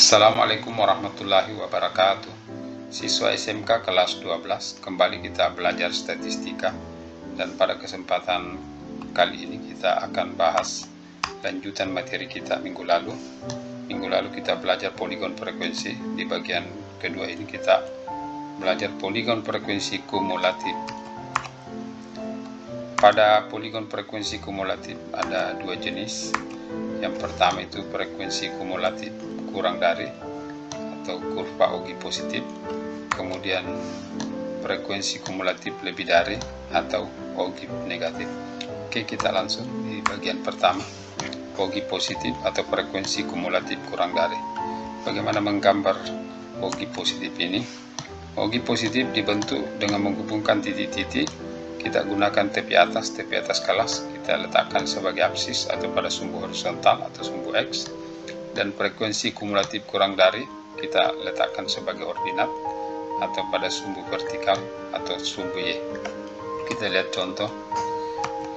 Assalamualaikum warahmatullahi wabarakatuh. Siswa SMK kelas 12, kembali kita belajar statistika. Dan pada kesempatan kali ini kita akan bahas lanjutan materi kita minggu lalu. Minggu lalu kita belajar poligon frekuensi. Di bagian kedua ini kita belajar poligon frekuensi kumulatif. Pada poligon frekuensi kumulatif ada dua jenis. Yang pertama itu frekuensi kumulatif kurang dari atau kurva Ogi positif, kemudian frekuensi kumulatif lebih dari atau Ogi negatif. Oke, kita langsung di bagian pertama, Ogi positif atau frekuensi kumulatif kurang dari. Bagaimana menggambar Ogi positif ini? Ogi positif dibentuk dengan menghubungkan titik-titik. Kita gunakan tepi atas kelas, kita letakkan sebagai absis atau pada sumbu horizontal atau sumbu X. Dan frekuensi kumulatif kurang dari kita letakkan sebagai ordinat atau pada sumbu vertikal atau sumbu Y. Kita lihat contoh.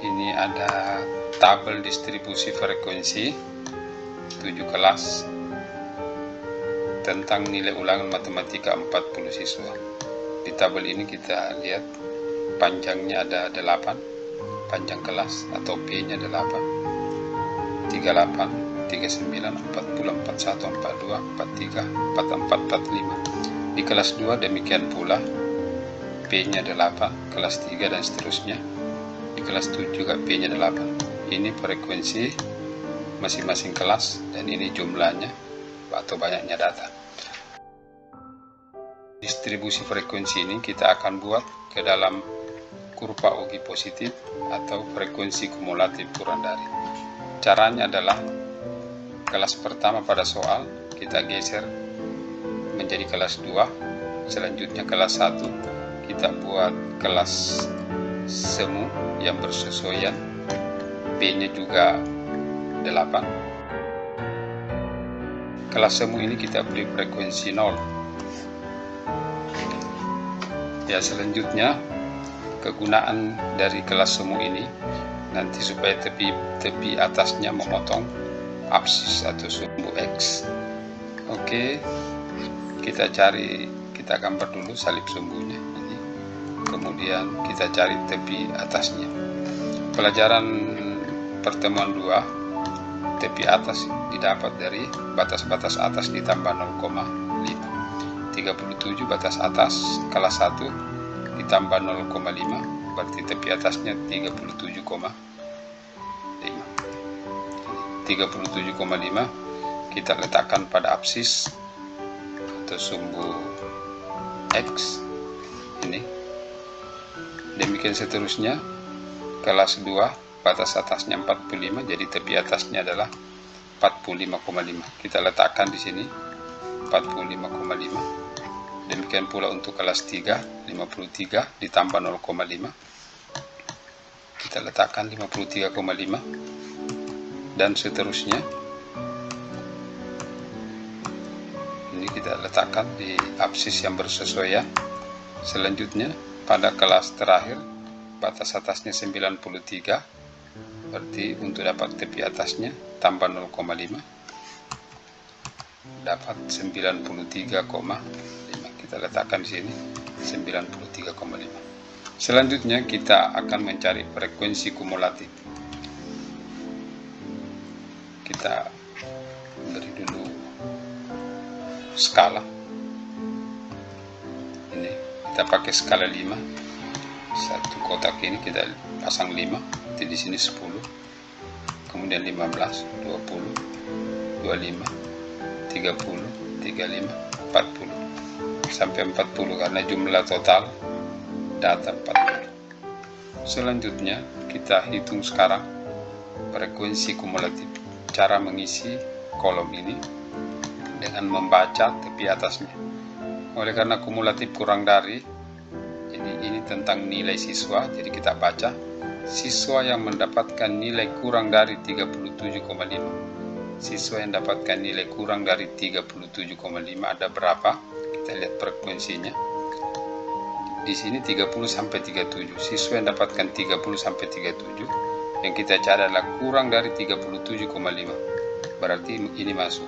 Ini ada tabel distribusi frekuensi 7 kelas tentang nilai ulangan matematika 40 siswa. Di tabel ini kita lihat panjangnya ada 8, panjang kelas atau P-nya 8, 38, 39, 40, 41, 42, 43, 44, 45. Di kelas 2 demikian pula, P-nya 8, kelas 3 dan seterusnya. Di kelas 7 juga P-nya 8. Ini frekuensi masing-masing kelas dan ini jumlahnya atau banyaknya data. Distribusi frekuensi ini kita akan buat ke dalam kurva Ogi positif atau frekuensi kumulatif kurang dari. Caranya adalah kelas pertama pada soal kita geser menjadi kelas 2, selanjutnya kelas 1 kita buat kelas semu yang bersesuaian, P-nya juga 8. Kelas semu ini kita beri frekuensi 0. Ya, selanjutnya kegunaan dari kelas semu ini nanti supaya tepi atasnya memotong absis atau sumbu X. Oke, kita gambar dulu salib sumbunya ini, kemudian kita cari tepi atasnya. Pelajaran pertemuan 2, tepi atas didapat dari batas-batas atas ditambah 0,5. 37 batas atas kelas 1 ditambah 0,5 berarti tepi atasnya 37,5. 37,5 kita letakkan pada absis atau sumbu X ini. Demikian seterusnya, kelas 2 batas atasnya 45, jadi tepi atasnya adalah 45,5. Kita letakkan di sini 45,5. Demikian pula untuk kelas 3, 53 ditambah 0,5. Kita letakkan 53,5. Dan seterusnya ini kita letakkan di absis yang bersesuaian. Selanjutnya pada kelas terakhir batas atasnya 93, berarti untuk dapat tepi atasnya tambah 0,5 dapat 93,5. kita letakkan di sini 93,5. Selanjutnya kita akan mencari frekuensi kumulatif. Kita beri dulu skala. Ini kita pakai skala 5. Satu kotak ini kita pasang 5. Di sini 10. Kemudian 15, 20, 25, 30, 35, 40 sampai 40 karena jumlah total data 40. Selanjutnya kita hitung sekarang frekuensi kumulatif. Cara mengisi kolom ini dengan membaca tepi atasnya. Oleh karena kumulatif kurang dari, ini tentang nilai siswa, jadi kita baca siswa yang mendapatkan nilai kurang dari 37,5. Siswa yang dapatkan nilai kurang dari 37,5 ada berapa? Kita lihat frekuensinya. Di sini 30 sampai 37. Siswa yang dapatkan 30 sampai 37 yang kita cari adalah kurang dari 37,5. Berarti ini masuk.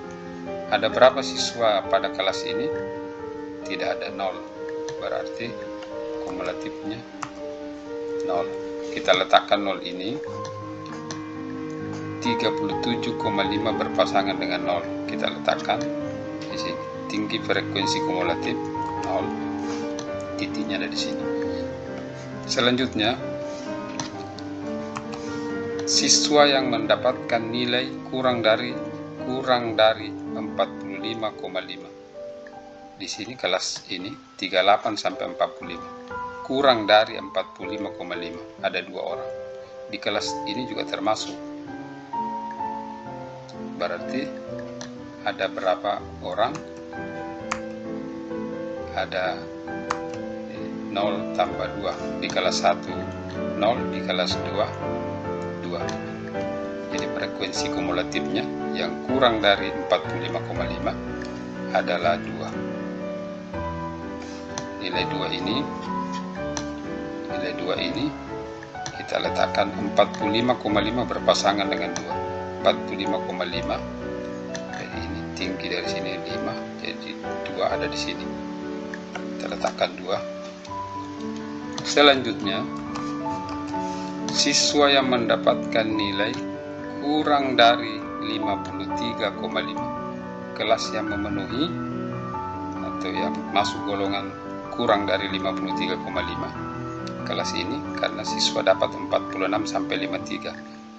Ada berapa siswa pada kelas ini? Tidak ada, 0. Berarti kumulatifnya 0. Kita letakkan 0 ini. 37,5 berpasangan dengan 0. Kita letakkan di sini. Tinggi frekuensi kumulatif 0. Titiknya ada di sini. Selanjutnya, siswa yang mendapatkan nilai kurang dari 45,5. Di sini kelas ini 38 sampai 45. Kurang dari 45,5. Ada 2 orang. Di kelas ini juga termasuk. Berarti ada berapa orang? Ada 0 tambah 2. Di kelas 1 0, di kelas 2 2. Jadi frekuensi kumulatifnya yang kurang dari 45,5 adalah 2. Nilai 2 ini kita letakkan 45,5 berpasangan dengan 2. 45,5. Jadi ini tinggi dari sini 5, jadi 2 ada di sini. Kita letakkan 2. Selanjutnya, siswa yang mendapatkan nilai kurang dari 53,5. Kelas yang memenuhi atau yang masuk golongan kurang dari 53,5. Kelas ini karena siswa dapat 46 sampai 53.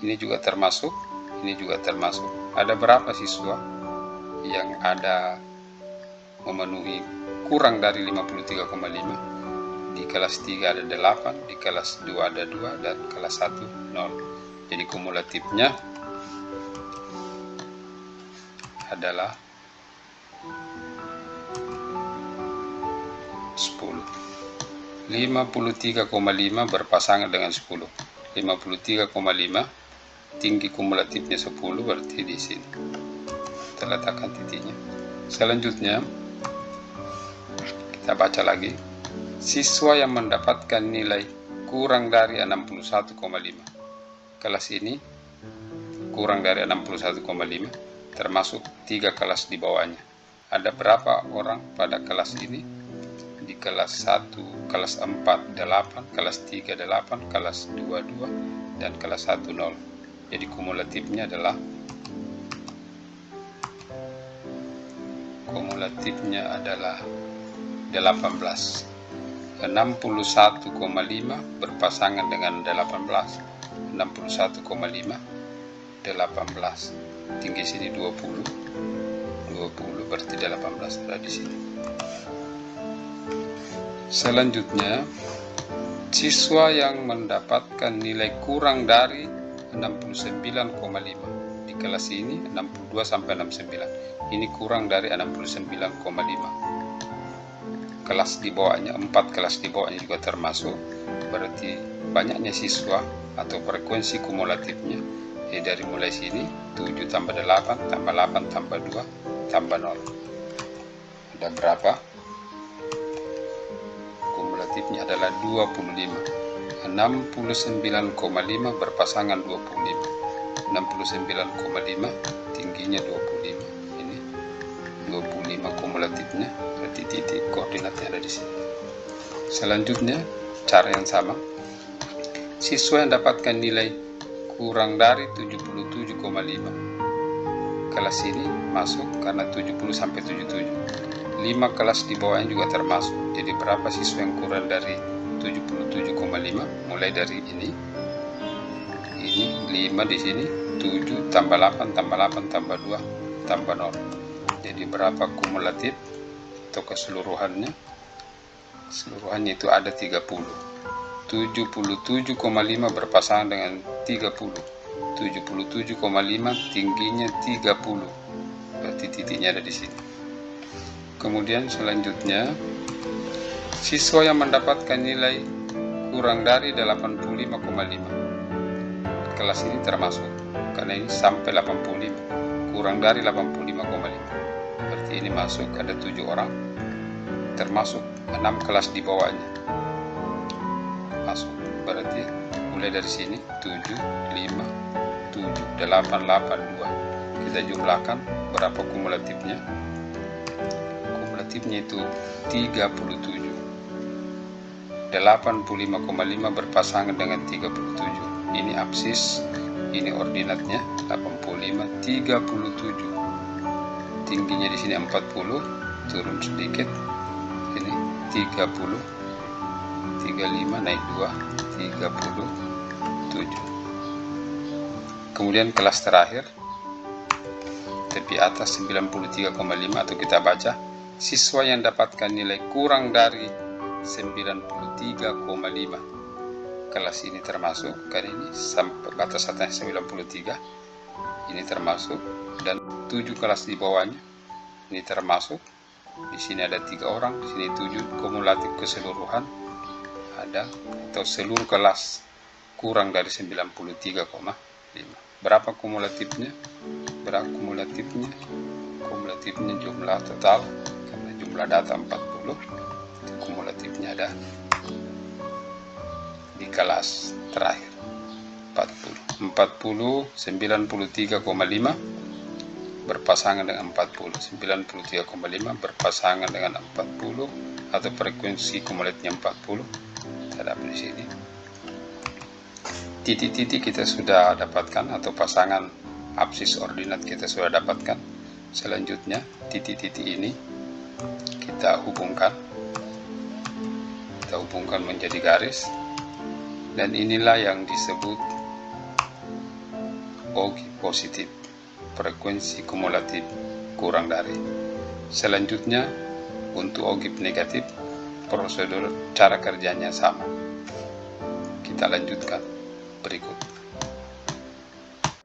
Ini juga termasuk. Ini juga termasuk. Ada berapa siswa yang ada memenuhi kurang dari 53,5? Di kelas 3 ada 8, di kelas 2 ada 2, dan kelas 1 0. Jadi kumulatifnya adalah 10. 53,5 berpasangan dengan 10. 53,5 tinggi kumulatifnya 10, berarti di sini. Kita letakkan titiknya. Selanjutnya, kita baca lagi. Siswa yang mendapatkan nilai kurang dari 61,5. Kelas ini kurang dari 61,5, termasuk 3 kelas di bawahnya. Ada berapa orang pada kelas ini? Di kelas 1, kelas 4, 8, kelas 3, 8, kelas 2, 2, dan kelas 1, 0. Jadi kumulatifnya adalah 18. 61,5 berpasangan dengan 18. 61,5 18. Tinggi sini 20 berarti 18 ada di sini. Selanjutnya, siswa yang mendapatkan nilai kurang dari 69,5. Di kelas ini 62 sampai 69. Ini kurang dari 69,5. Kelas di bawahnya, 4 kelas di bawahnya juga termasuk. Berarti banyaknya siswa atau frekuensi kumulatifnya. Dari mulai sini 7 tambah 8 tambah 8 tambah 2 tambah 0. Ada berapa? Kumulatifnya adalah 25. 69,5 berpasangan 25. 69,5 tingginya 25. Ini 25 kumulatifnya, berarti titik koordinatnya ada di sini. Selanjutnya, cara yang sama. Siswa yang dapatkan nilai kurang dari 77,5. Kelas ini masuk karena 70 sampai 77. 5 kelas di bawahnya juga termasuk. Jadi berapa siswa yang kurang dari 77,5? Mulai dari ini 5 di sini, 7 tambah 8 tambah 8 tambah 2 tambah 0. Jadi berapa kumulatif atau keseluruhannya? Keseluruhannya itu ada 30. 77,5 berpasangan dengan 30. 77,5 tingginya 30. Berarti titiknya ada di sini. Kemudian selanjutnya, siswa yang mendapatkan nilai kurang dari 85,5. Kelas ini termasuk karena ini sampai 85, kurang dari 85,5. Berarti ini masuk, ada 7 orang, termasuk 6 kelas di bawahnya masuk. Berarti mulai dari sini 7, 5, 7, 8, 8, 2. Kita jumlahkan berapa kumulatifnya? Kumulatifnya itu 37. 85,5 berpasangan dengan 37. Ini absis, ini ordinatnya 85, 37. Tingginya di sini 40, turun sedikit. Ini 30, 35 naik 2, 37. Kemudian kelas terakhir tepi atas 93,5, atau kita baca siswa yang dapatkan nilai kurang dari 93,5. Kelas ini termasuk, kan ini sampai batas atasnya 93, ini termasuk, dan 7 kelas di bawahnya ini termasuk. Di sini ada 3 orang, di sini 7, kumulatif keseluruhan ada, atau seluruh kelas kurang dari 93,5. Berapa kumulatifnya? Kumulatifnya jumlah total, karena jumlah data 40, kumulatifnya ada di kelas terakhir 40, 93,5 berpasangan dengan 40, 93,5 berpasangan dengan 40, atau frekuensi kumulatifnya 40. Kita dapat di sini. Titik-titik kita sudah dapatkan, atau pasangan absis ordinat kita sudah dapatkan. Selanjutnya titik-titik ini kita hubungkan menjadi garis, dan inilah yang disebut OGI positif, frekuensi kumulatif kurang dari. Selanjutnya untuk OGI negatif, prosedur cara kerjanya sama. Kita lanjutkan berikut.